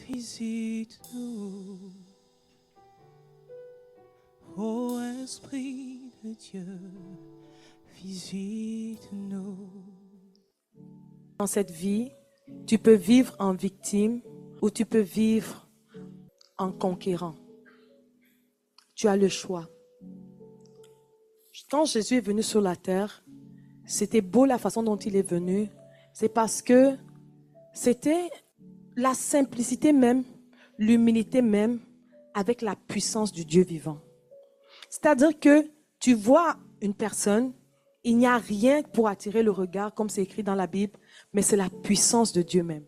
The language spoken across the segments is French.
Visite-nous, ô Esprit de Dieu, visite-nous. Dans cette vie, tu peux vivre en victime ou tu peux vivre en conquérant. Tu as le choix. Quand Jésus est venu sur la terre, c'était beau la façon dont il est venu. C'est parce que c'était la simplicité même, l'humilité même, avec la puissance du Dieu vivant. C'est-à-dire que tu vois une personne, il n'y a rien pour attirer le regard, comme c'est écrit dans la Bible, mais c'est la puissance de Dieu même.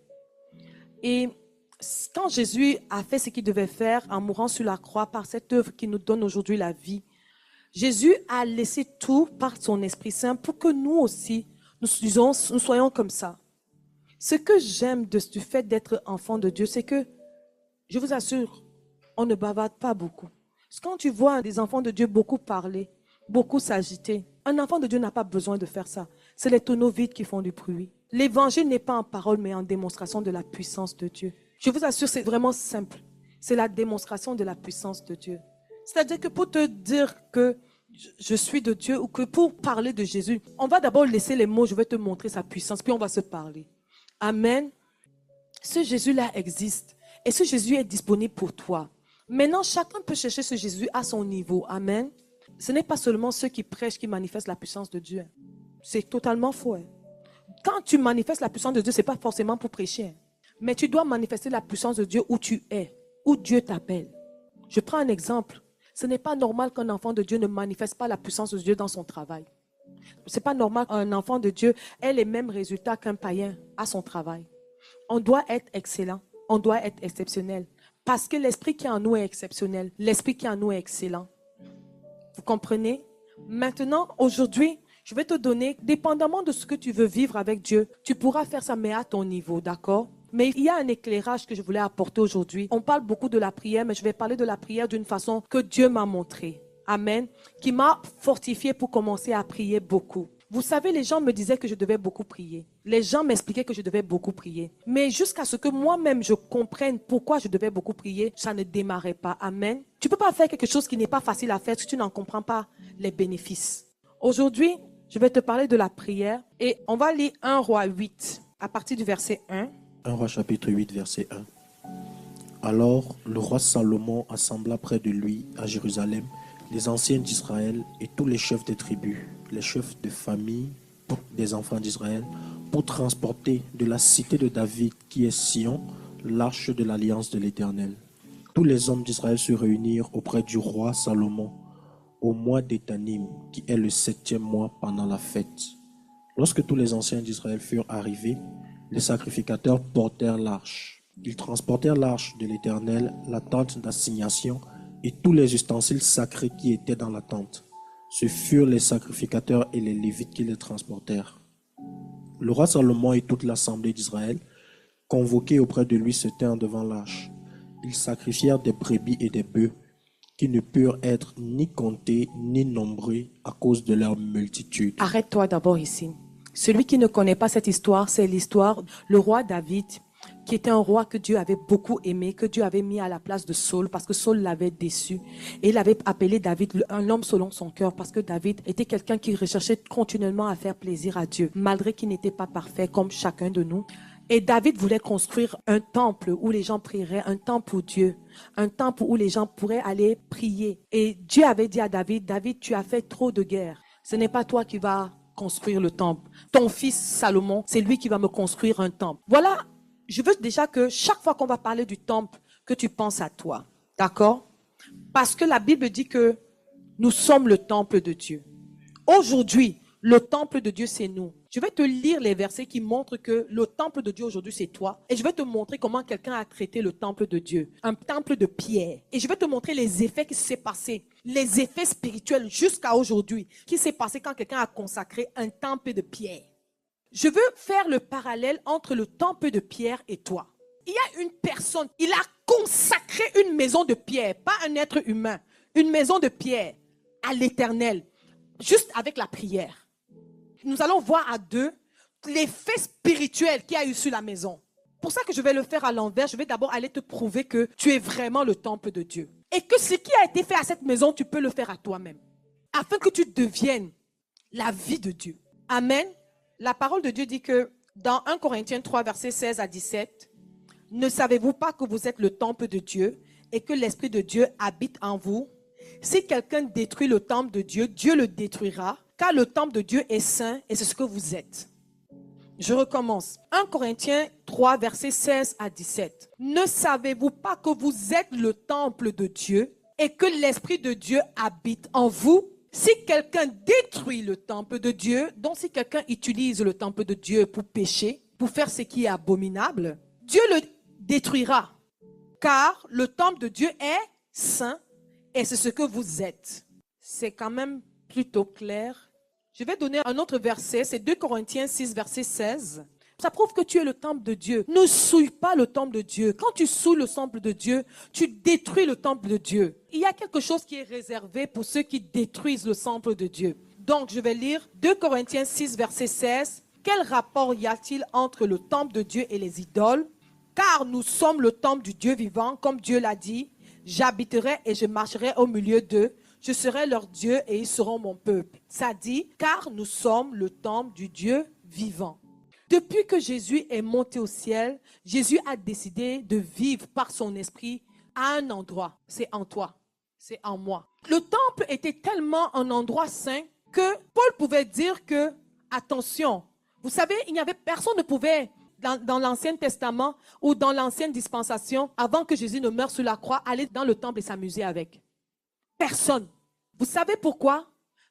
Et quand Jésus a fait ce qu'il devait faire en mourant sur la croix par cette œuvre qui nous donne aujourd'hui la vie, Jésus a laissé tout par son Esprit Saint pour que nous aussi, nous soyons comme ça. Ce que j'aime du fait d'être enfant de Dieu, c'est que, je vous assure, on ne bavarde pas beaucoup. Quand tu vois des enfants de Dieu beaucoup parler, beaucoup s'agiter, un enfant de Dieu n'a pas besoin de faire ça. C'est les tonneaux vides qui font du bruit. L'évangile n'est pas en parole, mais en démonstration de la puissance de Dieu. Je vous assure, c'est vraiment simple. C'est la démonstration de la puissance de Dieu. C'est-à-dire que pour te dire que je suis de Dieu ou que pour parler de Jésus, on va d'abord laisser les mots, je vais te montrer sa puissance, puis on va se parler. Amen. Ce Jésus-là existe et ce Jésus est disponible pour toi. Maintenant, chacun peut chercher ce Jésus à son niveau. Amen. Ce n'est pas seulement ceux qui prêchent qui manifestent la puissance de Dieu. C'est totalement faux. Quand tu manifestes la puissance de Dieu, ce n'est pas forcément pour prêcher. Mais tu dois manifester la puissance de Dieu où tu es, où Dieu t'appelle. Je prends un exemple. Ce n'est pas normal qu'un enfant de Dieu ne manifeste pas la puissance de Dieu dans son travail. Ce n'est pas normal qu'un enfant de Dieu ait les mêmes résultats qu'un païen à son travail. On doit être excellent, on doit être exceptionnel. Parce que l'esprit qui est en nous est exceptionnel. L'esprit qui est en nous est excellent. Vous comprenez? Maintenant, aujourd'hui, je vais te donner, dépendamment de ce que tu veux vivre avec Dieu, tu pourras faire ça, mais à ton niveau, d'accord? Mais il y a un éclairage que je voulais apporter aujourd'hui. On parle beaucoup de la prière, mais je vais parler de la prière d'une façon que Dieu m'a montrée. Amen. Qui m'a fortifié pour commencer à prier beaucoup. Vous savez, les gens me disaient que je devais beaucoup prier. Les gens m'expliquaient que je devais beaucoup prier. Mais jusqu'à ce que moi-même je comprenne pourquoi je devais beaucoup prier, ça ne démarrait pas. Amen. Tu ne peux pas faire quelque chose qui n'est pas facile à faire si tu n'en comprends pas les bénéfices. Aujourd'hui, je vais te parler de la prière et on va lire 1 Roi 8 à partir du verset 1. 1 Roi chapitre 8 verset 1. Alors le roi Salomon assembla près de lui à Jérusalem les anciens d'Israël et tous les chefs des tribus, les chefs de famille des enfants d'Israël, pour transporter de la cité de David, qui est Sion, l'arche de l'alliance de l'Éternel. Tous les hommes d'Israël se réunirent auprès du roi Salomon au mois d'Étanim, qui est le 7e mois pendant la fête. Lorsque tous les anciens d'Israël furent arrivés, les sacrificateurs portèrent l'arche. Ils transportèrent l'arche de l'Éternel, la tente d'assignation et tous les ustensiles sacrés qui étaient dans la tente. Ce furent les sacrificateurs et les Lévites qui les transportèrent. Le roi Salomon et toute l'assemblée d'Israël, convoqués auprès de lui, se tinrent devant l'arche. Ils sacrifièrent des brebis et des bœufs qui ne purent être ni comptés ni nombrés à cause de leur multitude. Arrête-toi d'abord ici. Celui qui ne connaît pas cette histoire, c'est l'histoire du roi David, qui était un roi que Dieu avait beaucoup aimé, que Dieu avait mis à la place de Saul, parce que Saul l'avait déçu. Et il avait appelé David un homme selon son cœur, parce que David était quelqu'un qui recherchait continuellement à faire plaisir à Dieu, malgré qu'il n'était pas parfait comme chacun de nous. Et David voulait construire un temple où les gens prieraient, un temple pour Dieu, un temple où les gens pourraient aller prier. Et Dieu avait dit à David, David, tu as fait trop de guerres. Ce n'est pas toi qui vas construire le temple. Ton fils Salomon, c'est lui qui va me construire un temple. Voilà. Je veux déjà que chaque fois qu'on va parler du temple, que tu penses à toi. D'accord? Parce que la Bible dit que nous sommes le temple de Dieu. Aujourd'hui, le temple de Dieu, c'est nous. Je vais te lire les versets qui montrent que le temple de Dieu aujourd'hui, c'est toi. Et je vais te montrer comment quelqu'un a traité le temple de Dieu. Un temple de pierre. Et je vais te montrer les effets qui s'est passé. Les effets spirituels jusqu'à aujourd'hui. Qui s'est passé quand quelqu'un a consacré un temple de pierre. Je veux faire le parallèle entre le temple de pierre et toi. Il y a une personne, il a consacré une maison de pierre, pas un être humain, une maison de pierre à l'Éternel, juste avec la prière. Nous allons voir à deux l'effet spirituel qu'il y a eu sur la maison. Pour ça que je vais le faire à l'envers, je vais d'abord aller te prouver que tu es vraiment le temple de Dieu. Et que ce qui a été fait à cette maison, tu peux le faire à toi-même. Afin que tu deviennes la vie de Dieu. Amen. La parole de Dieu dit que dans 1 Corinthiens 3, versets 16 à 17, « Ne savez-vous pas que vous êtes le temple de Dieu et que l'Esprit de Dieu habite en vous? Si quelqu'un détruit le temple de Dieu, Dieu le détruira, car le temple de Dieu est saint et c'est ce que vous êtes. » Je recommence. 1 Corinthiens 3, versets 16 à 17. « Ne savez-vous pas que vous êtes le temple de Dieu et que l'Esprit de Dieu habite en vous? Si quelqu'un détruit le temple de Dieu, donc si quelqu'un utilise le temple de Dieu pour pécher, pour faire ce qui est abominable, Dieu le détruira. Car le temple de Dieu est saint et c'est ce que vous êtes. » C'est quand même plutôt clair. Je vais donner un autre verset, c'est 2 Corinthiens 6, verset 16. Ça prouve que tu es le temple de Dieu. Ne souille pas le temple de Dieu. Quand tu souilles le temple de Dieu, tu détruis le temple de Dieu. Il y a quelque chose qui est réservé pour ceux qui détruisent le temple de Dieu. Donc, je vais lire 2 Corinthiens 6, verset 16. Quel rapport y a-t-il entre le temple de Dieu et les idoles? Car nous sommes le temple du Dieu vivant, comme Dieu l'a dit. J'habiterai et je marcherai au milieu d'eux. Je serai leur Dieu et ils seront mon peuple. Ça dit, car nous sommes le temple du Dieu vivant. Depuis que Jésus est monté au ciel, Jésus a décidé de vivre par son esprit à un endroit. C'est en toi, c'est en moi. Le temple était tellement un endroit saint que Paul pouvait dire que, attention, vous savez, personne ne pouvait, dans l'Ancien Testament ou dans l'Ancienne Dispensation, avant que Jésus ne meure sur la croix, aller dans le temple et s'amuser avec. Personne. Vous savez pourquoi?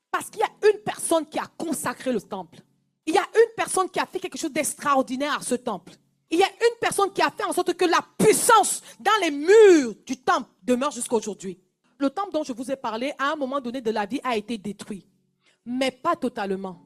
Parce qu'il y a une personne qui a consacré le temple. Il y a une personne qui a fait quelque chose d'extraordinaire à ce temple. Il y a une personne qui a fait en sorte que la puissance dans les murs du temple demeure jusqu'à aujourd'hui. Le temple dont je vous ai parlé, à un moment donné de la vie, a été détruit. Mais pas totalement.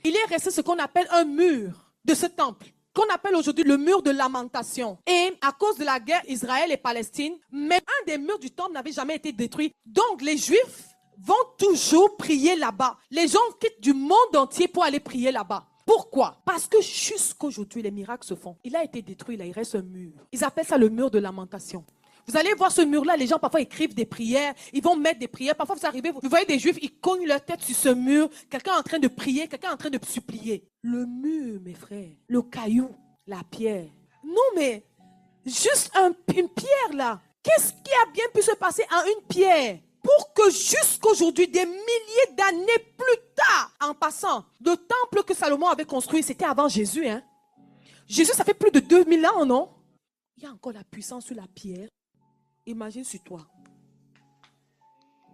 Il est resté ce qu'on appelle un mur de ce temple, qu'on appelle aujourd'hui le mur de lamentation. Et à cause de la guerre Israël et Palestine, même un des murs du temple n'avait jamais été détruit. Donc les Juifs vont toujours prier là-bas. Les gens quittent du monde entier pour aller prier là-bas. Pourquoi? Parce que jusqu'aujourd'hui, les miracles se font. Il a été détruit, là, il reste un mur. Ils appellent ça le mur de lamentation. Vous allez voir ce mur-là, les gens parfois écrivent des prières, ils vont mettre des prières. Parfois vous arrivez, vous voyez des Juifs, ils cognent leur tête sur ce mur. Quelqu'un est en train de prier, quelqu'un est en train de supplier. Le mur, mes frères, le caillou, la pierre. Non mais, juste une pierre là. Qu'est-ce qui a bien pu se passer en une pierre? Pour que jusqu'aujourd'hui, des milliers d'années plus tard, en passant, le temple que Salomon avait construit, c'était avant Jésus. Hein? Jésus, ça fait plus de 2000 ans, non? Il y a encore la puissance sur la pierre. Imagine sur toi.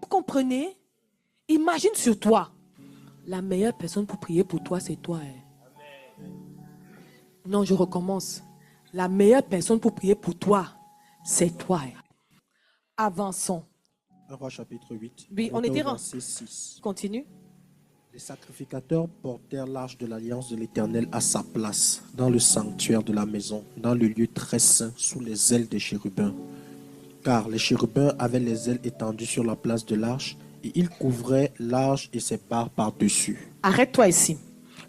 Vous comprenez? Imagine sur toi. La meilleure personne pour prier pour toi, c'est toi. Hein? Non, je recommence. La meilleure personne pour prier pour toi, c'est toi. Hein? Avançons. 1 Roi chapitre 8. Oui, on était verset 6. Continue. Les sacrificateurs portèrent l'arche de l'alliance de l'Éternel à sa place, dans le sanctuaire de la maison, dans le lieu très saint, sous les ailes des chérubins. Car les chérubins avaient les ailes étendues sur la place de l'arche, et ils couvraient l'arche et ses barres par-dessus. Arrête-toi ici.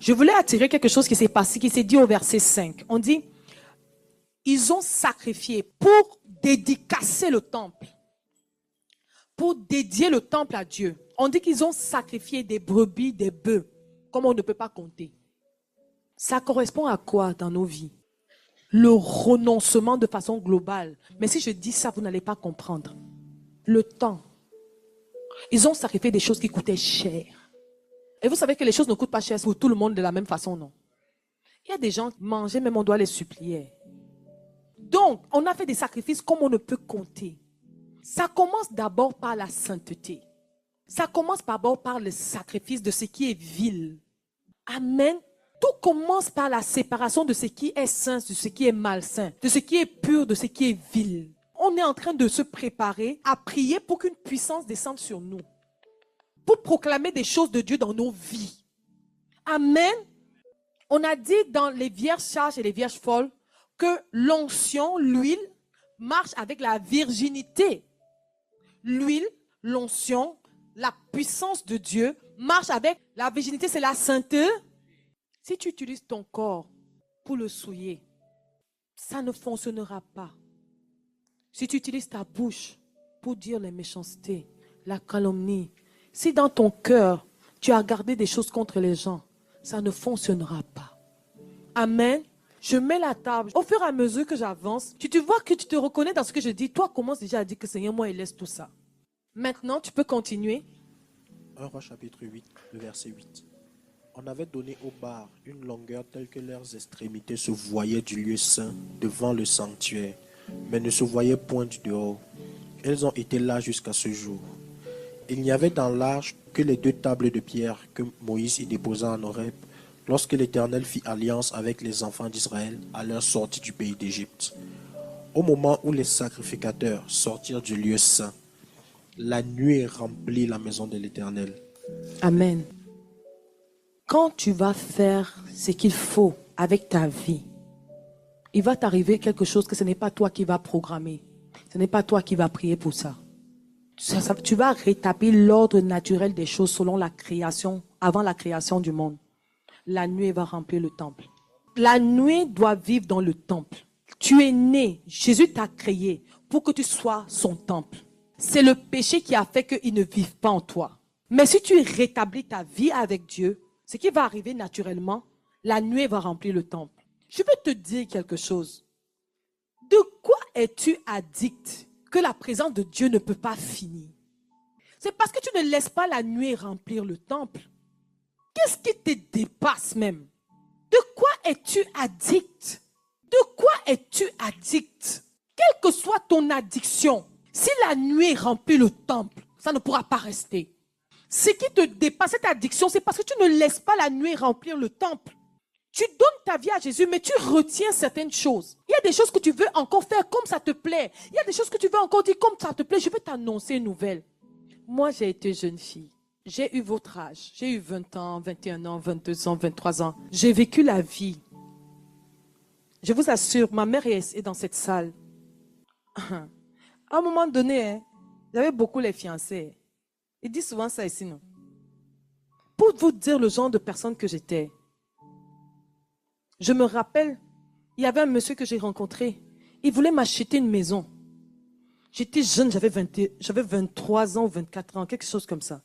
Je voulais attirer quelque chose qui s'est passé, qui s'est dit au verset 5. On dit, ils ont sacrifié pour dédicacer le temple. Pour dédier le temple à Dieu. On dit qu'ils ont sacrifié des brebis, des bœufs, comme on ne peut pas compter. Ça correspond à quoi dans nos vies? Le renoncement de façon globale. Mais si je dis ça, vous n'allez pas comprendre. Le temps. Ils ont sacrifié des choses qui coûtaient cher. Et vous savez que les choses ne coûtent pas cher pour tout le monde de la même façon, non? Il y a des gens qui mangeaient, même on doit les supplier. Donc, on a fait des sacrifices comme on ne peut compter. Ça commence d'abord par la sainteté. Ça commence d'abord par le sacrifice de ce qui est vil. Amen. Tout commence par la séparation de ce qui est saint, de ce qui est malsain, de ce qui est pur, de ce qui est vil. On est en train de se préparer à prier pour qu'une puissance descende sur nous. Pour proclamer des choses de Dieu dans nos vies. Amen. On a dit dans les vierges sages et les vierges folles que l'onction, l'huile, marche avec la virginité. L'huile, l'onction, la puissance de Dieu marche avec la virginité, c'est la sainteté. Si tu utilises ton corps pour le souiller, ça ne fonctionnera pas. Si tu utilises ta bouche pour dire les méchancetés, la calomnie, si dans ton cœur, tu as gardé des choses contre les gens, ça ne fonctionnera pas. Amen. Je mets la table. Au fur et à mesure que j'avance, tu vois que tu te reconnais dans ce que je dis. Toi, commence déjà à dire que Seigneur, moi, il laisse tout ça. Maintenant, tu peux continuer. 1 Roi chapitre 8, le verset 8. On avait donné aux barres une longueur telle que leurs extrémités se voyaient du lieu saint devant le sanctuaire, mais ne se voyaient point du dehors. Elles ont été là jusqu'à ce jour. Il n'y avait dans l'arche que les 2 tables de pierre que Moïse y déposa en Horeb, lorsque l'Éternel fit alliance avec les enfants d'Israël à leur sortie du pays d'Égypte. Au moment où les sacrificateurs sortirent du lieu saint, la nuée remplit la maison de l'Éternel. Amen. Quand tu vas faire ce qu'il faut avec ta vie, il va t'arriver quelque chose que ce n'est pas toi qui vas programmer. Ce n'est pas toi qui vas prier pour ça. Tu vas rétablir l'ordre naturel des choses selon la création, avant la création du monde. La nuée va remplir le temple. La nuée doit vivre dans le temple. Tu es né, Jésus t'a créé pour que tu sois son temple. C'est le péché qui a fait qu'il ne vive pas en toi. Mais si tu rétablis ta vie avec Dieu, ce qui va arriver naturellement, la nuée va remplir le temple. Je veux te dire quelque chose. De quoi es-tu addict que la présence de Dieu ne peut pas finir? C'est parce que tu ne laisses pas la nuée remplir le temple. Qu'est-ce qui te dépasse même? De quoi es-tu addict? De quoi es-tu addict? Quelle que soit ton addiction, si la nuée remplit le temple, ça ne pourra pas rester. Ce qui te dépasse, cette addiction, c'est parce que tu ne laisses pas la nuée remplir le temple. Tu donnes ta vie à Jésus, mais tu retiens certaines choses. Il y a des choses que tu veux encore faire comme ça te plaît. Il y a des choses que tu veux encore dire comme ça te plaît. Je veux t'annoncer une nouvelle. Moi, j'ai été jeune fille. J'ai eu votre âge. J'ai eu 20 ans, 21 ans, 22 ans, 23 ans. J'ai vécu la vie. Je vous assure, ma mère est dans cette salle. À un moment donné, j'avais beaucoup les fiancés. Ils disent souvent ça ici, non? Pour vous dire le genre de personne que j'étais. Je me rappelle, il y avait un monsieur que j'ai rencontré. Il voulait m'acheter une maison. J'étais jeune, j'avais 23 ans ou 24 ans, quelque chose comme ça.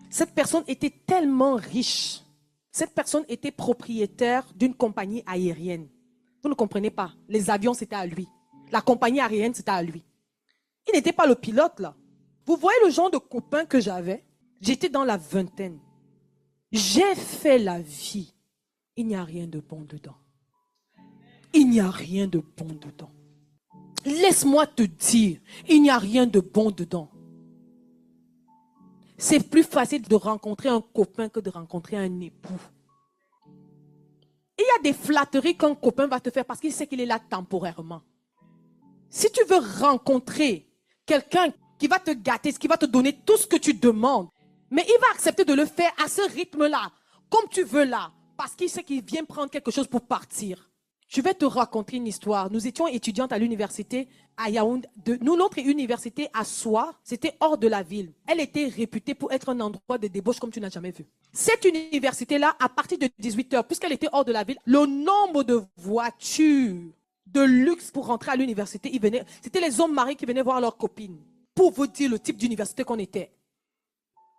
Cette personne était tellement riche. Cette personne était propriétaire d'une compagnie aérienne. Vous ne comprenez pas. Les avions, c'était à lui. La compagnie aérienne, c'était à lui. Il n'était pas le pilote, là. Vous voyez le genre de copain que j'avais? J'étais dans la vingtaine. J'ai fait la vie. Il n'y a rien de bon dedans. Il n'y a rien de bon dedans. Laisse-moi te dire, il n'y a rien de bon dedans. C'est plus facile de rencontrer un copain que de rencontrer un époux. Il y a des flatteries qu'un copain va te faire parce qu'il sait qu'il est là temporairement. Si tu veux rencontrer quelqu'un qui va te gâter, qui va te donner tout ce que tu demandes, mais il va accepter de le faire à ce rythme-là, comme tu veux là, parce qu'il sait qu'il vient prendre quelque chose pour partir. Je vais te raconter une histoire. Nous étions étudiantes à l'université à Yaoundé. Notre université à Soie, c'était hors de la ville. Elle était réputée pour être un endroit de débauche comme tu n'as jamais vu. Cette université-là, à partir de 18h, puisqu'elle était hors de la ville, le nombre de voitures de luxe pour rentrer à l'université, c'était les hommes mariés qui venaient voir leurs copines. Pour vous dire le type d'université qu'on était.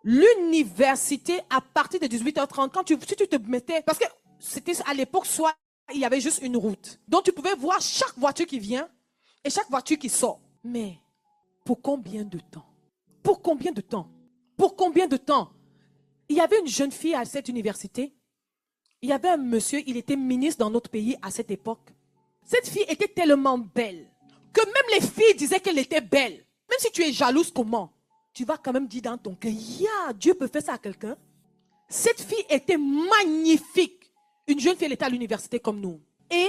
L'université, à partir de 18h30, si tu te mettais, parce que c'était à l'époque, soit il y avait juste une route. Donc tu pouvais voir chaque voiture qui vient et chaque voiture qui sort. Mais pour combien de temps? Pour combien de temps? Pour combien de temps? Il y avait une jeune fille à cette université. Il y avait un monsieur, il était ministre dans notre pays à cette époque. Cette fille était tellement belle que même les filles disaient qu'elle était belle. Même si tu es jalouse, comment? Tu vas quand même dire dans ton cœur, Dieu peut faire ça à quelqu'un. Cette fille était magnifique. Une jeune fille, elle était à l'université comme nous. Et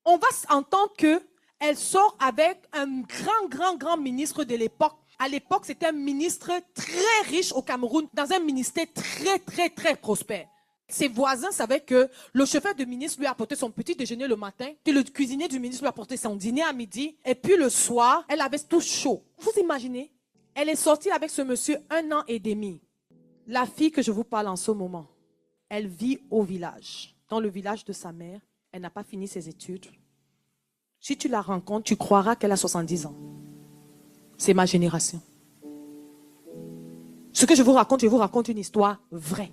on va entendre qu'elle sort avec un grand ministre de l'époque. À l'époque, c'était un ministre très riche au Cameroun, dans un ministère très prospère. Ses voisins savaient que le chauffeur du ministre lui apportait son petit déjeuner le matin, que le cuisinier du ministre lui apportait son dîner à midi, et puis le soir, elle avait tout chaud. Vous imaginez? Elle est sortie avec ce monsieur 1 an et demi. La fille que je vous parle en ce moment, elle vit au village, dans le village de sa mère. Elle n'a pas fini ses études. Si tu la rencontres, tu croiras qu'elle a 70 ans. C'est ma génération. Ce que je vous raconte une histoire vraie.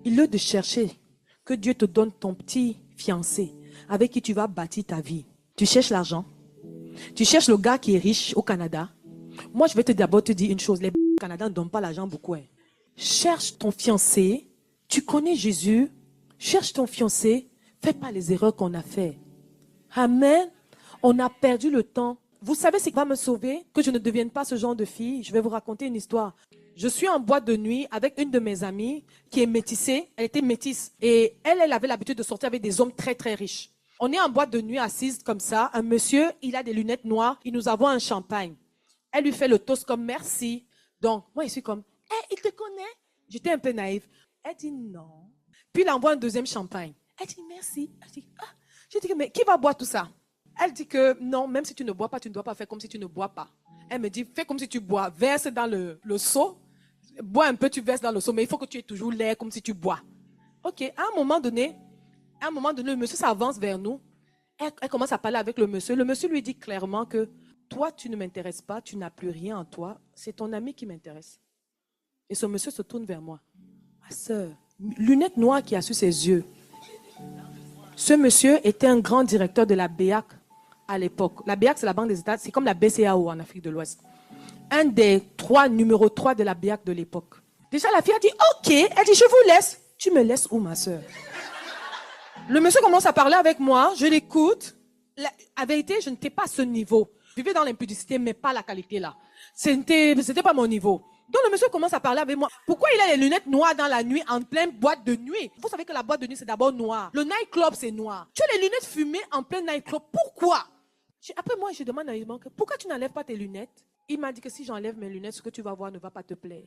Il est de chercher que Dieu te donne ton petit fiancé avec qui tu vas bâtir ta vie. Tu cherches l'argent. Tu cherches le gars qui est riche au Canada. Moi, je vais d'abord te dire une chose. Les au Canada ne donnent pas l'argent beaucoup. Hein. Cherche ton fiancé. Tu connais Jésus. Cherche ton fiancé. Fais pas les erreurs qu'on a fait. Amen. On a perdu le temps. Vous savez ce qui va me sauver? Que je ne devienne pas ce genre de fille. Je vais vous raconter une histoire. Je suis en boîte de nuit avec une de mes amies qui est métissée. Elle était métisse. Et elle avait l'habitude de sortir avec des hommes très, très riches. On est en boîte de nuit assise comme ça. Un monsieur, il a des lunettes noires. Il nous avons un champagne. Elle lui fait le toast comme merci. Donc, moi, je suis comme, il te connaît? J'étais un peu naïve. Elle dit non. Puis il envoie un deuxième champagne. Elle dit merci. Je dis, mais qui va boire tout ça? Elle dit que non, même si tu ne bois pas, tu ne dois pas faire comme si tu ne bois pas. Elle me dit, fais comme si tu bois. Verse dans le seau. Bois un peu, tu verses dans le seau. Mais il faut que tu aies toujours l'air comme si tu bois. OK. À un moment donné, le monsieur s'avance vers nous. Elle commence à parler avec le monsieur. Le monsieur lui dit clairement que toi, tu ne m'intéresses pas, tu n'as plus rien en toi. C'est ton ami qui m'intéresse. Et ce monsieur se tourne vers moi. Ma soeur, lunettes noires qui a sur ses yeux. Ce monsieur était un grand directeur de la BEAC à l'époque. La BEAC, c'est la Banque des États, c'est comme la BCAO en Afrique de l'Ouest. Un des numéro 3 de la BEAC de l'époque. Déjà, la fille a dit, OK, elle dit, je vous laisse. Tu me laisses où, ma soeur? Le monsieur commence à parler avec moi, je l'écoute. À vérité, je n'étais pas à ce niveau. Je vivais dans l'impudicité, mais pas la qualité là. C'était pas mon niveau. Donc le monsieur commence à parler avec moi. Pourquoi il a les lunettes noires dans la nuit, en pleine boîte de nuit? Vous savez que la boîte de nuit, c'est d'abord noir. Le nightclub, c'est noir. Tu as les lunettes fumées en plein nightclub. Pourquoi? Après moi, je demande naïvement, pourquoi tu n'enlèves pas tes lunettes? Il m'a dit que si j'enlève mes lunettes, ce que tu vas voir ne va pas te plaire.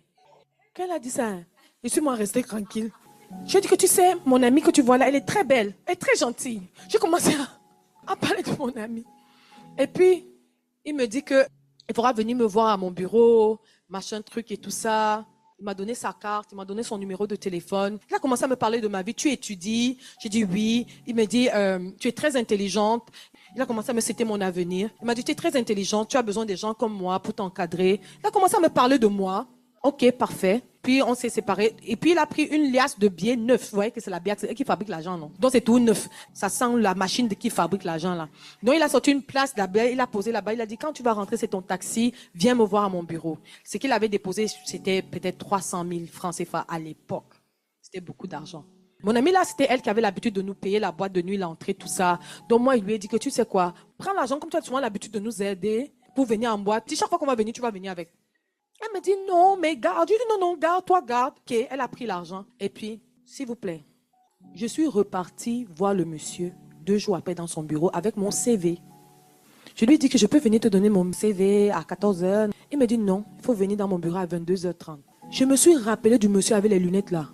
Qu'elle a dit ça? Hein? Je suis moi restée tranquille. Je dis que tu sais, mon amie que tu vois là, elle est très belle. Elle est très gentille. J'ai commencé à parler de mon amie. Et puis, il me dit que il faudra venir me voir à mon bureau, machin truc et tout ça. Il m'a donné sa carte, il m'a donné son numéro de téléphone. Il a commencé à me parler de ma vie. Tu étudies? J'ai dit oui. Il me dit, tu es très intelligente. Il a commencé à me citer mon avenir. Il m'a dit, tu es très intelligente, tu as besoin des gens comme moi pour t'encadrer. Il a commencé à me parler de moi. OK, parfait. Puis on s'est séparés. Et puis il a pris une liasse de billets neufs. Vous voyez que c'est la BIAC, c'est eux qui fabriquent l'argent, non? Donc c'est tout neuf. Ça sent la machine qui fabrique l'argent là. Donc il a sorti une place là-bas, il a posé là-bas. Il a dit, quand tu vas rentrer, c'est ton taxi, viens me voir à mon bureau. Ce qu'il avait déposé, c'était peut-être 300 000 francs CFA à l'époque. C'était beaucoup d'argent. Mon amie là, c'était elle qui avait l'habitude de nous payer la boîte de nuit, l'entrée, tout ça. Donc moi, il lui ai dit que tu sais quoi, prends l'argent comme tu as souvent l'habitude de nous aider pour venir en boîte. Si chaque fois qu'on va venir, tu vas venir avec. Elle me dit non, mais garde. Je dis non, garde, toi garde. Ok, elle a pris l'argent. Et puis, s'il vous plaît, je suis repartie voir le monsieur 2 jours après dans son bureau avec mon CV. Je lui ai dit que je peux venir te donner mon CV à 14h. Il me dit non, il faut venir dans mon bureau à 22h30. Je me suis rappelé du monsieur avec les lunettes là.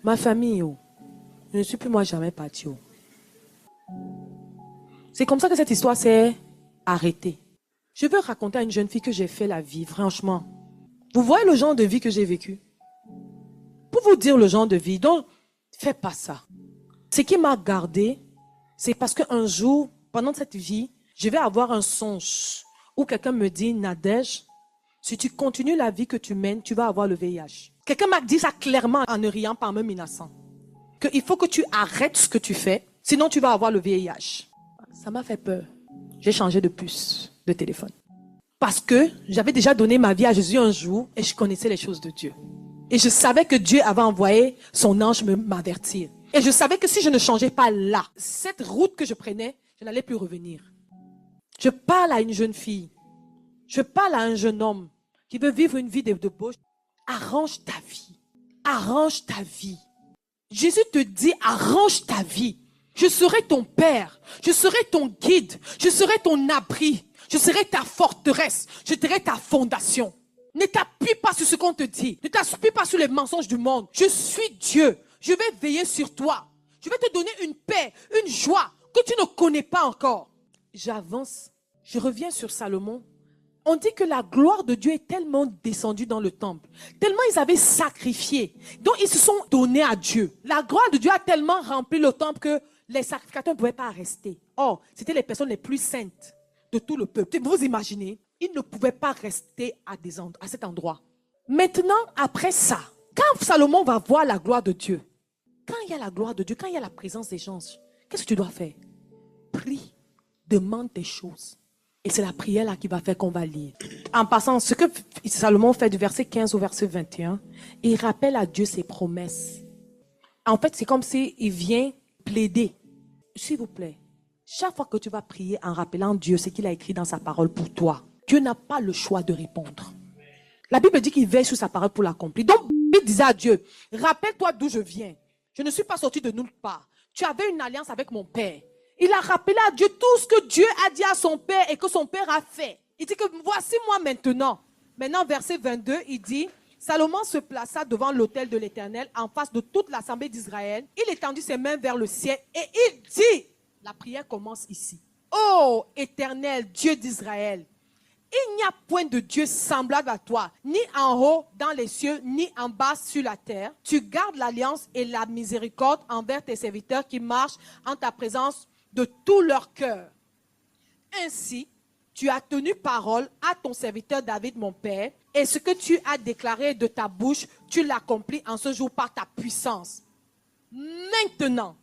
Ma famille, oh. Je ne suis plus moi jamais partie. Oh. C'est comme ça que cette histoire s'est arrêtée. Je veux raconter à une jeune fille que j'ai fait la vie, franchement. Vous voyez le genre de vie que j'ai vécu? Pour vous dire le genre de vie, donc, fais pas ça. Ce qui m'a gardé, c'est parce qu'un jour, pendant cette vie, je vais avoir un songe où quelqu'un me dit, Nadège, si tu continues la vie que tu mènes, tu vas avoir le VIH. Quelqu'un m'a dit ça clairement en ne riant pas, en me menaçant. Qu'il faut que tu arrêtes ce que tu fais, sinon tu vas avoir le VIH. Ça m'a fait peur. J'ai changé de puce de téléphone. Parce que j'avais déjà donné ma vie à Jésus un jour et je connaissais les choses de Dieu. Et je savais que Dieu avait envoyé son ange m'avertir. Et je savais que si je ne changeais pas là, cette route que je prenais, je n'allais plus revenir. Je parle à une jeune fille. Je parle à un jeune homme qui veut vivre une vie de débauche. Arrange ta vie. Arrange ta vie. Jésus te dit, arrange ta vie. Je serai ton père. Je serai ton guide. Je serai ton abri. Je serai ta forteresse. Je serai ta fondation. Ne t'appuie pas sur ce qu'on te dit. Ne t'appuie pas sur les mensonges du monde. Je suis Dieu. Je vais veiller sur toi. Je vais te donner une paix, une joie que tu ne connais pas encore. J'avance. Je reviens sur Salomon. On dit que la gloire de Dieu est tellement descendue dans le temple. Tellement ils avaient sacrifié. Donc ils se sont donnés à Dieu. La gloire de Dieu a tellement rempli le temple que Les sacrificateurs ne pouvaient pas rester. Or, c'était les personnes les plus saintes de tout le peuple. Vous imaginez, ils ne pouvaient pas rester à cet endroit. Maintenant, après ça, quand Salomon va voir la gloire de Dieu, quand il y a la gloire de Dieu, quand il y a la présence des gens, qu'est-ce que tu dois faire? Prie, demande des choses. Et c'est la prière là qui va faire qu'on va lire. En passant, ce que Salomon fait du verset 15 au verset 21, il rappelle à Dieu ses promesses. En fait, c'est comme s'il vient plaider. S'il vous plaît, chaque fois que tu vas prier en rappelant Dieu ce qu'il a écrit dans sa parole pour toi, Dieu n'a pas le choix de répondre. La Bible dit qu'il veille sur sa parole pour l'accomplir. Donc, il disait à Dieu, rappelle-toi d'où je viens. Je ne suis pas sorti de nulle part. Tu avais une alliance avec mon père. Il a rappelé à Dieu tout ce que Dieu a dit à son père et que son père a fait. Il dit que voici moi maintenant. Maintenant, verset 22, il dit, Salomon se plaça devant l'autel de l'Éternel en face de toute l'assemblée d'Israël. Il étendit ses mains vers le ciel et il dit, la prière commence ici. Ô Éternel, Dieu d'Israël, il n'y a point de Dieu semblable à toi, ni en haut dans les cieux, ni en bas sur la terre. Tu gardes l'alliance et la miséricorde envers tes serviteurs qui marchent en ta présence de tout leur cœur. Ainsi, tu as tenu parole à ton serviteur David, mon père, et ce que tu as déclaré de ta bouche, tu l'accomplis en ce jour par ta puissance. Maintenant,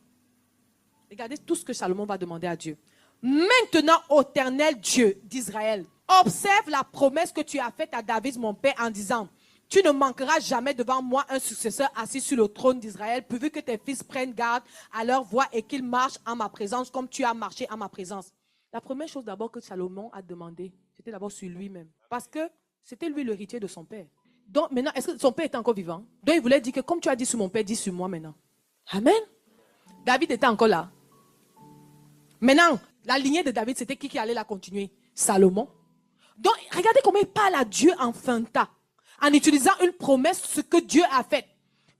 regardez tout ce que Salomon va demander à Dieu. Maintenant, ô Éternel Dieu d'Israël, observe la promesse que tu as faite à David, mon père, en disant, tu ne manqueras jamais devant moi un successeur assis sur le trône d'Israël, pourvu que tes fils prennent garde à leur voix et qu'ils marchent en ma présence comme tu as marché en ma présence. La première chose d'abord que Salomon a demandé, c'était d'abord sur lui-même. Parce que c'était lui l'héritier de son père. Donc maintenant, est-ce que son père était encore vivant? Donc il voulait dire que comme tu as dit sur mon père, dis sur moi maintenant. Amen. David était encore là. Maintenant, la lignée de David, c'était qui allait la continuer? Salomon. Donc regardez comment il parle à Dieu en finta, en utilisant une promesse, ce que Dieu a fait.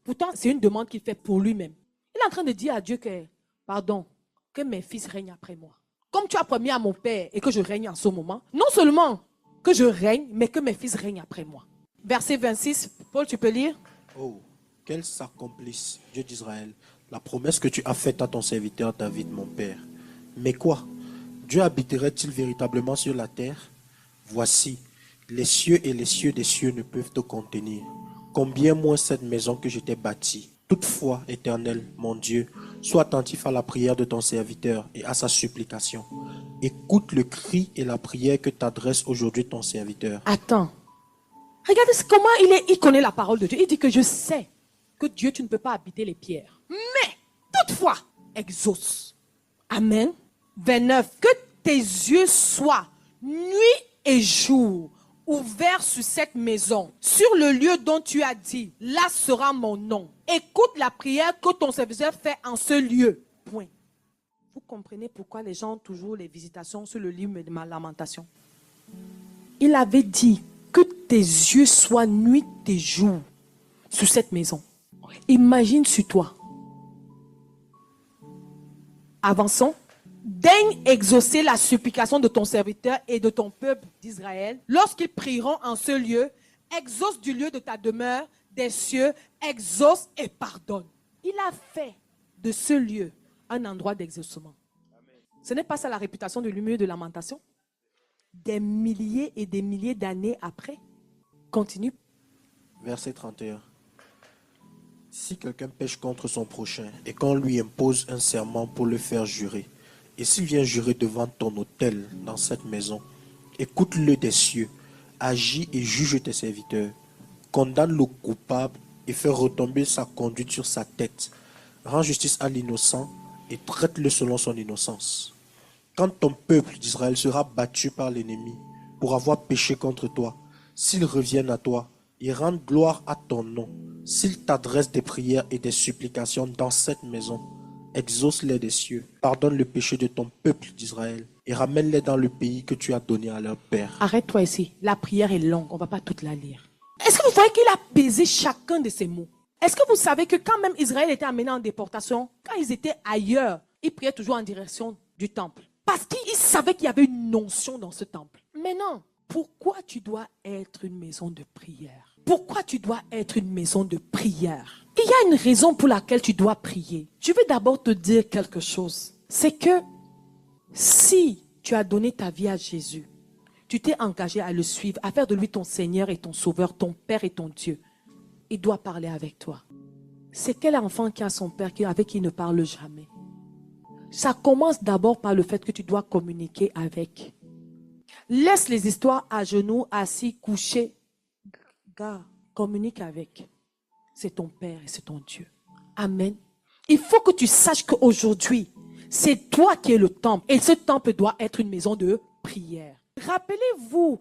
Pourtant, c'est une demande qu'il fait pour lui-même. Il est en train de dire à Dieu que, pardon, que mes fils règnent après moi. Comme tu as promis à mon père et que je règne en ce moment, non seulement que je règne, mais que mes fils règnent après moi. Verset 26, Paul, tu peux lire? Oh, qu'elle s'accomplisse, Dieu d'Israël, la promesse que tu as faite à ton serviteur David, mon père. Mais quoi? Dieu habiterait-il véritablement sur la terre? Voici, les cieux et les cieux des cieux ne peuvent te contenir. Combien moins cette maison que je t'ai bâtie. Toutefois, Éternel, mon Dieu, sois attentif à la prière de ton serviteur et à sa supplication. Écoute le cri et la prière que t'adresse aujourd'hui ton serviteur. Attends. Regardez comment il connaît la parole de Dieu. Il dit que je sais que Dieu, tu ne peux pas habiter les pierres. Mais, toutefois, exauce. Amen. 29. Que tes yeux soient nuit et jour ouverts sur cette maison, sur le lieu dont tu as dit, là sera mon nom. Écoute la prière que ton serviteur fait en ce lieu. Point. Vous comprenez pourquoi les gens ont toujours les visitations sur le livre de ma lamentation? Il avait dit que tes yeux soient nuit et jour sur cette maison. Imagine sur toi. Avançons. Daigne exaucer la supplication de ton serviteur et de ton peuple d'Israël. Lorsqu'ils prieront en ce lieu, exauce du lieu de ta demeure, des cieux, exauce et pardonne. Il a fait de ce lieu un endroit d'exaucement. Ce n'est pas ça la réputation de l'humeur de lamentation? Des milliers et des milliers d'années après. Continue. Verset 31. Si quelqu'un pêche contre son prochain et qu'on lui impose un serment pour le faire jurer, et s'il vient jurer devant ton autel dans cette maison, écoute-le des cieux, agis et juge tes serviteurs, condamne le coupable et fais retomber sa conduite sur sa tête, rends justice à l'innocent et traite-le selon son innocence. Quand ton peuple d'Israël sera battu par l'ennemi pour avoir péché contre toi, s'ils reviennent à toi et rendent gloire à ton nom, s'ils t'adressent des prières et des supplications dans cette maison, exauce-les des cieux, pardonne le péché de ton peuple d'Israël et ramène-les dans le pays que tu as donné à leur père. Arrête-toi ici. La prière est longue. On ne va pas toute la lire. Est-ce que vous voyez qu'il a pesé chacun de ces mots? Est-ce que vous savez que quand même Israël était amené en déportation, quand ils étaient ailleurs, ils priaient toujours en direction du temple? Parce qu'ils savaient qu'il y avait une notion dans ce temple. Maintenant, pourquoi tu dois être une maison de prière? Pourquoi tu dois être une maison de prière? Il y a une raison pour laquelle tu dois prier. Je vais d'abord te dire quelque chose. C'est que si tu as donné ta vie à Jésus, tu t'es engagé à le suivre, à faire de lui ton Seigneur et ton Sauveur, ton Père et ton Dieu, il doit parler avec toi. C'est quel enfant qui a son père avec qui il ne parle jamais? Ça commence d'abord par le fait que tu dois communiquer avec. Laisse les histoires à genoux, assis, couchés. Gars, communique avec. C'est ton Père et c'est ton Dieu. Amen. Il faut que tu saches qu'aujourd'hui, c'est toi qui es le temple. Et ce temple doit être une maison de prière. Rappelez-vous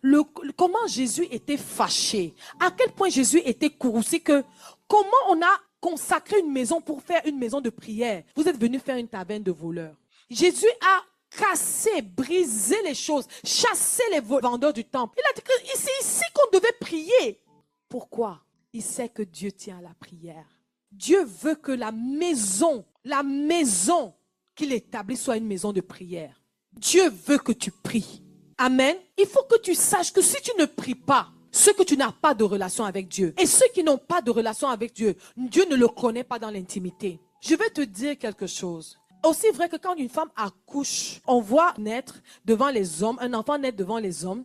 comment Jésus était fâché. À quel point Jésus était courroucé que comment on a consacré une maison pour faire une maison de prière. Vous êtes venu faire une taverne de voleurs. Jésus a cassé, brisé les choses, chassé les vendeurs du temple. Il a dit que c'est ici qu'on devait prier. Pourquoi? Il sait que Dieu tient à la prière. Dieu veut que la maison qu'il établit soit une maison de prière. Dieu veut que tu pries. Amen. Il faut que tu saches que si tu ne pries pas, ceux que tu n'as pas de relation avec Dieu et ceux qui n'ont pas de relation avec Dieu, Dieu ne le connaît pas dans l'intimité. Je vais te dire quelque chose. Aussi vrai que quand une femme accouche, on voit naître devant les hommes, un enfant naître devant les hommes,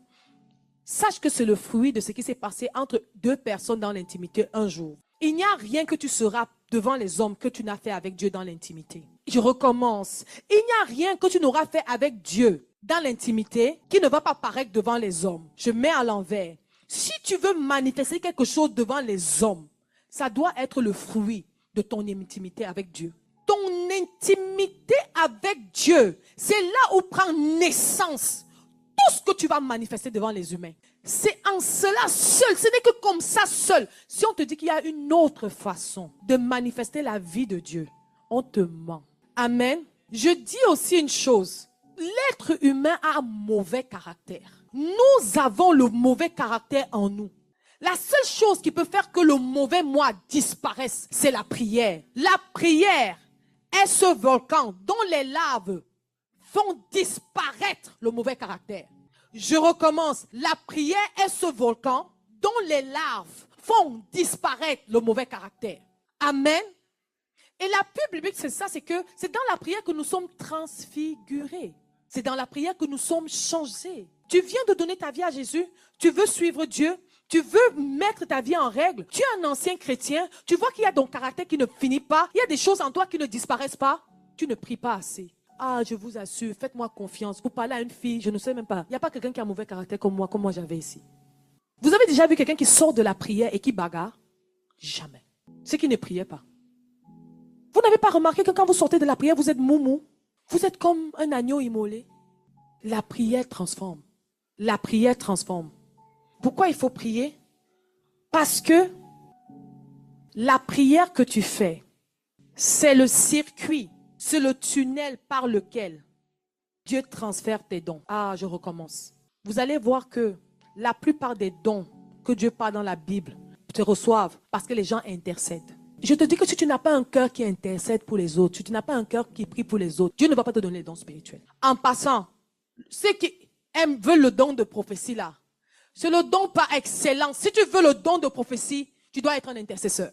sache que c'est le fruit de ce qui s'est passé entre deux personnes dans l'intimité un jour. Il n'y a rien que tu seras devant les hommes que tu n'as fait avec Dieu dans l'intimité. Je recommence. Il n'y a rien que tu n'auras fait avec Dieu dans l'intimité qui ne va pas paraître devant les hommes. Je mets à l'envers. Si tu veux manifester quelque chose devant les hommes, ça doit être le fruit de ton intimité avec Dieu. Ton intimité avec Dieu, c'est là où prend naissance tout ce que tu vas manifester devant les humains. C'est en cela seul, ce n'est que comme ça seul. Si on te dit qu'il y a une autre façon de manifester la vie de Dieu, on te ment. Amen. Je dis aussi une chose. L'être humain a un mauvais caractère. Nous avons le mauvais caractère en nous. La seule chose qui peut faire que le mauvais moi disparaisse, c'est la prière. La prière est ce volcan dont les laves font disparaître le mauvais caractère. Je recommence. La prière est ce volcan dont les laves font disparaître le mauvais caractère. Amen. Et la pub biblique, c'est ça, c'est que c'est dans la prière que nous sommes transfigurés. C'est dans la prière que nous sommes changés. Tu viens de donner ta vie à Jésus, tu veux suivre Dieu, tu veux mettre ta vie en règle, tu es un ancien chrétien, tu vois qu'il y a ton caractère qui ne finit pas, il y a des choses en toi qui ne disparaissent pas, tu ne pries pas assez. Ah, je vous assure, faites-moi confiance. Vous parlez à une fille, je ne sais même pas. Il n'y a pas quelqu'un qui a un mauvais caractère comme moi j'avais ici. Vous avez déjà vu quelqu'un qui sort de la prière et qui bagarre? Jamais. C'est qui ne priait pas. Vous n'avez pas remarqué que quand vous sortez de la prière, vous êtes moumou? Vous êtes comme un agneau immolé. La prière transforme. La prière transforme. Pourquoi il faut prier? Parce que la prière que tu fais, c'est le circuit, c'est le tunnel par lequel Dieu transfère tes dons. Ah, je recommence. Vous allez voir que la plupart des dons que Dieu parle dans la Bible te reçoivent parce que les gens intercèdent. Je te dis que si tu n'as pas un cœur qui intercède pour les autres, si tu n'as pas un cœur qui prie pour les autres, Dieu ne va pas te donner les dons spirituels. En passant, ceux qui veulent le don de prophétie là, c'est le don par excellence. Si tu veux le don de prophétie, tu dois être un intercesseur.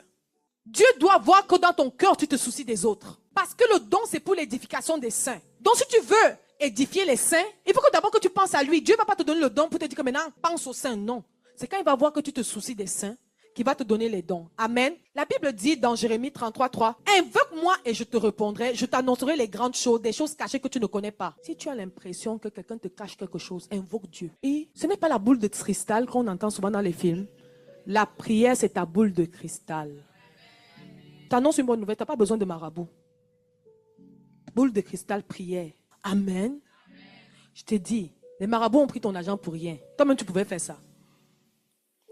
Dieu doit voir que dans ton cœur, tu te soucies des autres. Parce que le don, c'est pour l'édification des saints. Donc si tu veux édifier les saints, il faut que d'abord que tu penses à lui. Dieu ne va pas te donner le don pour te dire que maintenant, pense aux saints. Non. C'est quand il va voir que tu te soucies des saints qui va te donner les dons. Amen. La Bible dit dans Jérémie 33:3, invoque-moi et je te répondrai, je t'annoncerai les grandes choses, des choses cachées que tu ne connais pas. Si tu as l'impression que quelqu'un te cache quelque chose, invoque Dieu. Et ce n'est pas la boule de cristal qu'on entend souvent dans les films. La prière, c'est ta boule de cristal. T'annonces une bonne nouvelle, tu n'as pas besoin de marabout. Boule de cristal, prière. Amen. Je te dis, les marabouts ont pris ton argent pour rien. Toi-même, tu pouvais faire ça.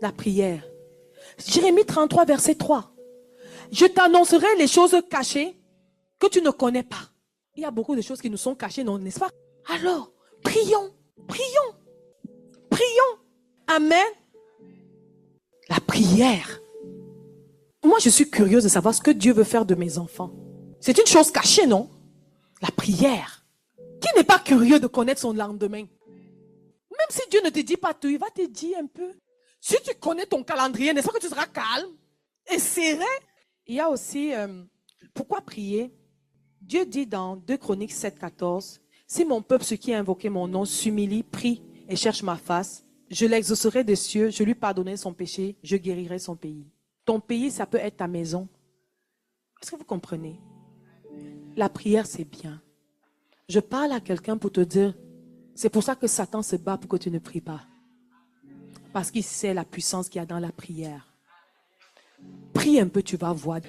La prière. Jérémie 33, verset 3. Je t'annoncerai les choses cachées que tu ne connais pas. Il y a beaucoup de choses qui nous sont cachées, non, n'est-ce pas? Alors, prions, prions, prions. Amen. La prière. Moi, je suis curieuse de savoir ce que Dieu veut faire de mes enfants. C'est une chose cachée, non? La prière. Qui n'est pas curieux de connaître son lendemain? Même si Dieu ne te dit pas tout, il va te dire un peu. Si tu connais ton calendrier, n'est-ce pas que tu seras calme et serein? Il y a aussi, pourquoi prier? Dieu dit dans 2 Chroniques 7,14, si mon peuple, ceux qui a invoqué mon nom, s'humilie, prie et cherche ma face, je l'exaucerai des cieux, je lui pardonnerai son péché, je guérirai son pays. Ton pays, ça peut être ta maison. Est-ce que vous comprenez? La prière, c'est bien. Je parle à quelqu'un pour te dire, c'est pour ça que Satan se bat pour que tu ne pries pas. Parce qu'il sait la puissance qu'il y a dans la prière. Prie un peu, tu vas voir.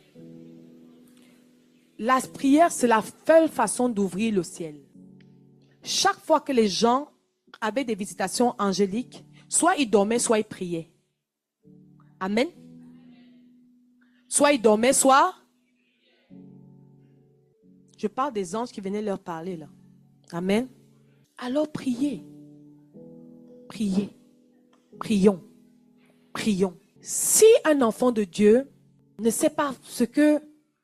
La prière, c'est la seule façon d'ouvrir le ciel. Chaque fois que les gens avaient des visitations angéliques, soit ils dormaient, soit ils priaient. Amen. Soit ils dormaient, soit... Je parle des anges qui venaient leur parler là. Amen. Alors priez. Priez. Prions. Prions. Si un enfant de Dieu ne sait pas ce que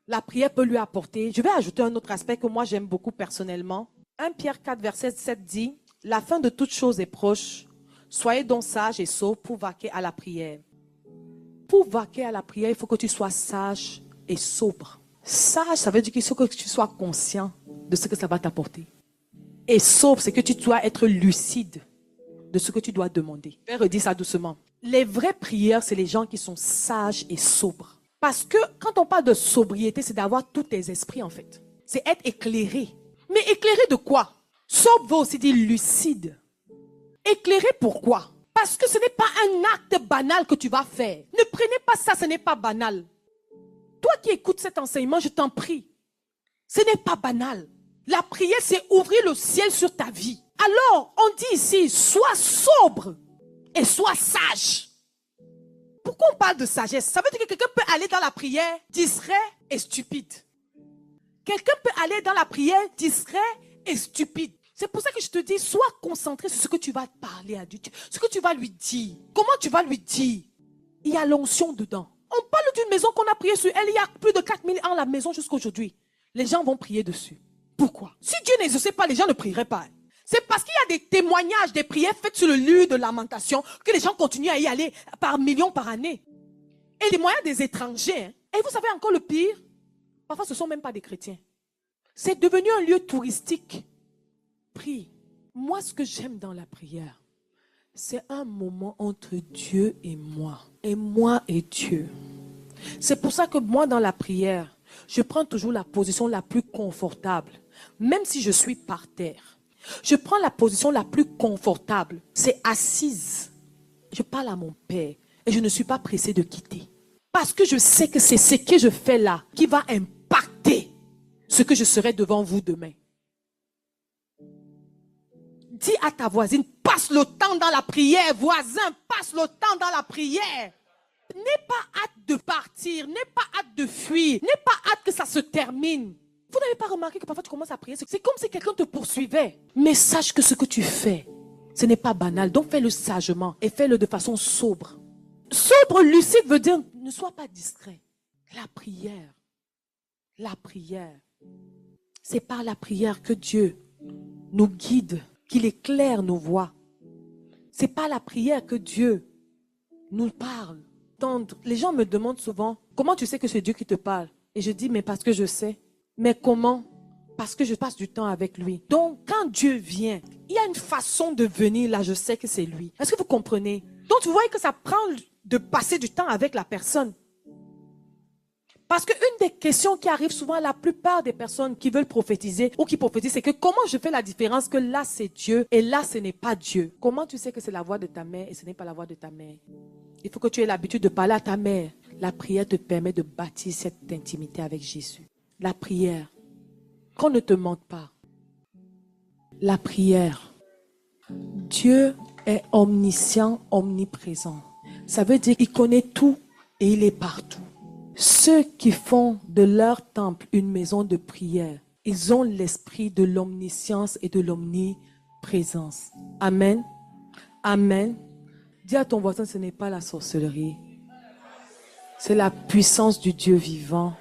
la prière peut lui apporter, je vais ajouter un autre aspect que moi j'aime beaucoup personnellement. 1 Pierre 4, verset 7 dit, « La fin de toute chose est proche. Soyez donc sages et sobres pour vaquer à la prière. » Pour vaquer à la prière, il faut que tu sois sage et sobre. Sage, ça veut dire qu'il faut que tu sois conscient de ce que ça va t'apporter. Et sobre, c'est que tu dois être lucide de ce que tu dois demander. Je vais redire ça doucement. Les vraies prières, c'est les gens qui sont sages et sobres. Parce que quand on parle de sobriété, c'est d'avoir tous tes esprits en fait. C'est être éclairé. Mais éclairé de quoi? Sobre veut aussi dire lucide. Éclairé pourquoi? Parce que ce n'est pas un acte banal que tu vas faire. Ne prenez pas ça, ce n'est pas banal. Toi qui écoutes cet enseignement, je t'en prie. Ce n'est pas banal. La prière, c'est ouvrir le ciel sur ta vie. Alors, on dit ici, sois sobre et sois sage. Pourquoi on parle de sagesse? Ça veut dire que quelqu'un peut aller dans la prière distrait et stupide. Quelqu'un peut aller dans la prière distrait et stupide. C'est pour ça que je te dis, sois concentré sur ce que tu vas parler à Dieu, ce que tu vas lui dire. Comment tu vas lui dire? Il y a l'onction dedans. On parle d'une maison qu'on a prié sur elle, il y a plus de 4000 ans la maison jusqu'à aujourd'hui. Les gens vont prier dessus. Pourquoi? Si Dieu n'exauçait pas, les gens ne prieraient pas. C'est parce qu'il y a des témoignages, des prières faites sur le lieu de lamentation que les gens continuent à y aller par millions par année. Et les moyens des étrangers. Et vous savez encore le pire? Parfois, ce ne sont même pas des chrétiens. C'est devenu un lieu touristique. Prie. Moi, ce que j'aime dans la prière, c'est un moment entre Dieu et moi et Dieu. C'est pour ça que moi, dans la prière, je prends toujours la position la plus confortable, même si je suis par terre. Je prends la position la plus confortable, c'est assise. Je parle à mon Père et je ne suis pas pressée de quitter. Parce que je sais que c'est ce que je fais là qui va impacter ce que je serai devant vous demain. Dis à ta voisine, passe le temps dans la prière. Voisin, passe le temps dans la prière. N'aie pas hâte de partir, n'aie pas hâte de fuir, n'aie pas hâte que ça se termine. Vous n'avez pas remarqué que parfois tu commences à prier, c'est comme si quelqu'un te poursuivait. Mais sache que ce que tu fais, ce n'est pas banal. Donc fais-le sagement et fais-le de façon sobre. Sobre, lucide veut dire ne sois pas distrait. La prière, c'est par la prière que Dieu nous guide, qu'il éclaire nos voies. C'est par la prière que Dieu nous parle. Les gens me demandent souvent, comment tu sais que c'est Dieu qui te parle? Et je dis, mais parce que je sais. Mais comment? Parce que je passe du temps avec lui. Donc, quand Dieu vient, il y a une façon de venir là, je sais que c'est lui. Est-ce que vous comprenez? Donc, vous voyez que ça prend de passer du temps avec la personne. Parce qu'une des questions qui arrive souvent à la plupart des personnes qui veulent prophétiser ou qui prophétisent, c'est que comment je fais la différence que là c'est Dieu et là ce n'est pas Dieu? Comment tu sais que c'est la voix de ta mère et ce n'est pas la voix de ta mère? Il faut que tu aies l'habitude de parler à ta mère. La prière te permet de bâtir cette intimité avec Jésus. La prière. Qu'on ne te mente pas. La prière. Dieu est omniscient, omniprésent. Ça veut dire qu'il connaît tout et il est partout. Ceux qui font de leur temple une maison de prière, ils ont l'esprit de l'omniscience et de l'omniprésence. Amen. Amen. Dis à ton voisin, ce n'est pas la sorcellerie. C'est la puissance du Dieu vivant.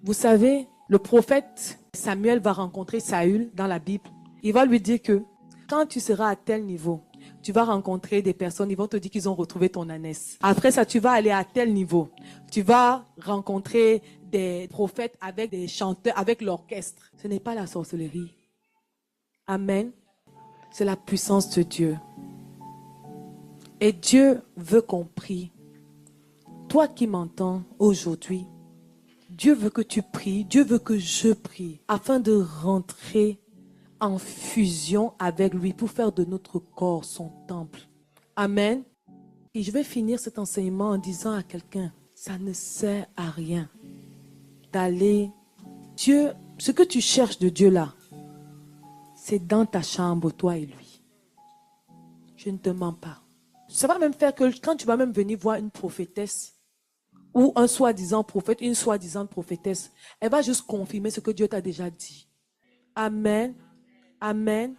Vous savez, le prophète Samuel va rencontrer Saül dans la Bible. Il va lui dire que quand tu seras à tel niveau, tu vas rencontrer des personnes, ils vont te dire qu'ils ont retrouvé ton ânesse. Après ça, tu vas aller à tel niveau. Tu vas rencontrer des prophètes avec des chanteurs, avec l'orchestre. Ce n'est pas la sorcellerie. Amen. C'est la puissance de Dieu. Et Dieu veut qu'on prie. Toi qui m'entends aujourd'hui, Dieu veut que tu pries, Dieu veut que je prie, afin de rentrer en fusion avec lui pour faire de notre corps son temple. Amen. Et je vais finir cet enseignement en disant à quelqu'un, ça ne sert à rien d'aller... Dieu, ce que tu cherches de Dieu là, c'est dans ta chambre, toi et lui. Je ne te mens pas. Ça va même faire que quand tu vas même venir voir une prophétesse ou un soi-disant prophète, une soi-disant prophétesse, elle va juste confirmer ce que Dieu t'a déjà dit. Amen. Amen.